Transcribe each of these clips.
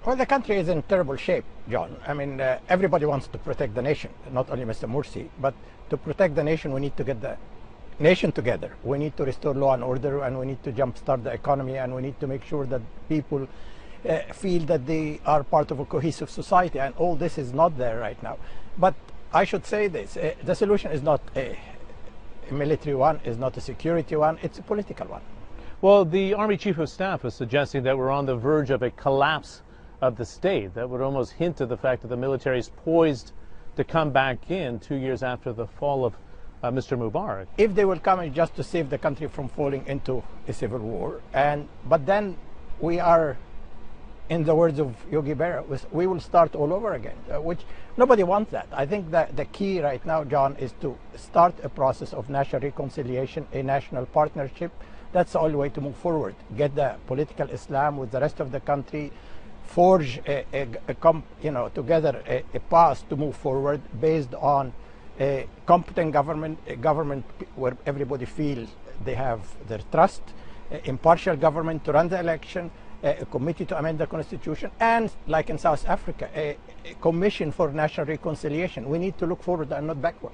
Well, the country is in terrible shape, John. I mean, everybody wants to protect the nation, not only Mr. Morsi, but to protect the nation, we need to get the nation together. We need to restore law and order, and we need to jumpstart the economy, and we need to make sure that people feel that they are part of a cohesive society, and all this is not there right now. But I should say this, the solution is not a military one, is not a security one, it's a political one. Well, the Army Chief of Staff was suggesting that we're on the verge of a collapse of the state. That would almost hint at the fact that the military is poised to come back in 2 years after the fall of Mr. Mubarak. If they will come in just to save the country from falling into a civil war, but then we are, in the words of Yogi Berra, we will start all over again, which nobody wants that. I think that the key right now, John, is to start a process of national reconciliation, a national partnership. That's the only way to move forward. Get the political Islam with the rest of the country, forge together a path to move forward based on a competent government, a government where everybody feels they have their trust, impartial government to run the election, a committee to amend the constitution, and like in South Africa, a commission for national reconciliation. We need to look forward and not backward.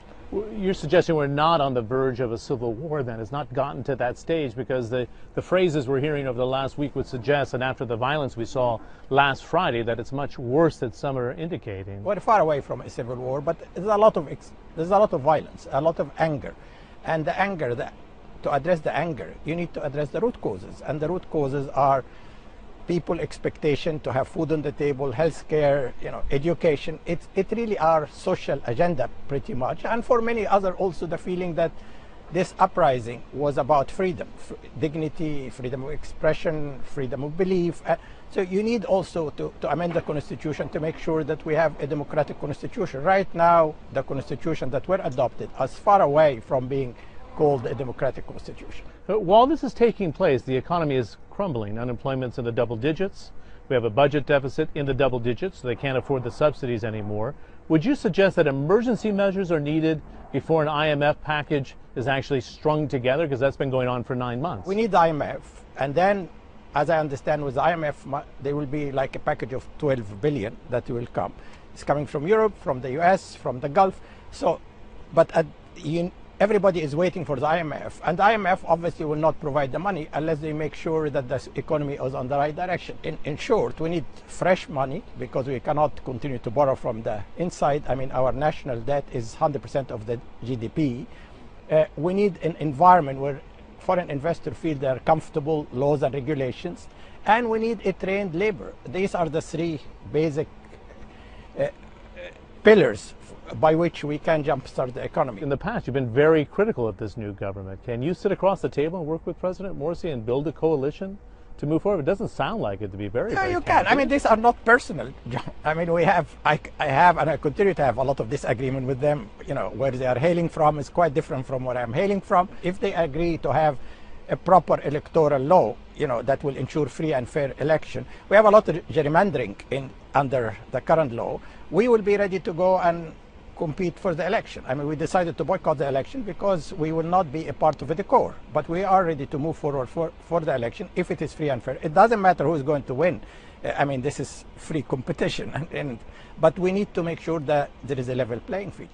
You're suggesting we're not on the verge of a civil war then? It's not gotten to that stage, because the phrases we're hearing over the last week would suggest that after the violence we saw last Friday that it's much worse than some are indicating. We're far away from a civil war, but there's a lot of violence, a lot of anger. And the anger, to address the anger, you need to address the root causes. And the root causes are people expectation to have food on the table, health care, education. It really our social agenda pretty much. And for many other also the feeling that this uprising was about freedom, dignity, freedom of expression, freedom of belief. So you need also to amend the constitution to make sure that we have a democratic constitution. Right now, the constitution that we're adopted is far away from being called a democratic constitution. While this is taking place, the economy is crumbling. Unemployment's in the double digits. We have a budget deficit in the double digits, so they can't afford the subsidies anymore. Would you suggest that emergency measures are needed before an IMF package is actually strung together? Because that's been going on for 9 months. We need the IMF, and then, as I understand, with the IMF, there will be like a package of 12 billion that will come. It's coming from Europe, from the US, from the Gulf. So, but everybody is waiting for the IMF, and the IMF obviously will not provide the money unless they make sure that the economy is on the right direction. In short, we need fresh money because we cannot continue to borrow from the inside. I mean, our national debt is 100% of the GDP. We need an environment where foreign investors feel they're comfortable, laws and regulations, and we need a trained labor. These are the three basic pillars by which we can jumpstart the economy. In the past, you've been very critical of this new government. Can you sit across the table and work with President Morsi and build a coalition to move forward? It doesn't sound like it to be very. Yeah, you can. I mean, these are not personal. I mean, I have, and I continue to have a lot of disagreement with them. Where they are hailing from is quite different from where I'm hailing from. If they agree to have a proper electoral law, that will ensure free and fair election. We have a lot of gerrymandering under the current law. We will be ready to go and compete for the election. I mean, we decided to boycott the election because we will not be a part of the core, but we are ready to move forward for the election if it is free and fair. It doesn't matter who is going to win. I mean, this is free competition, but we need to make sure that there is a level playing field.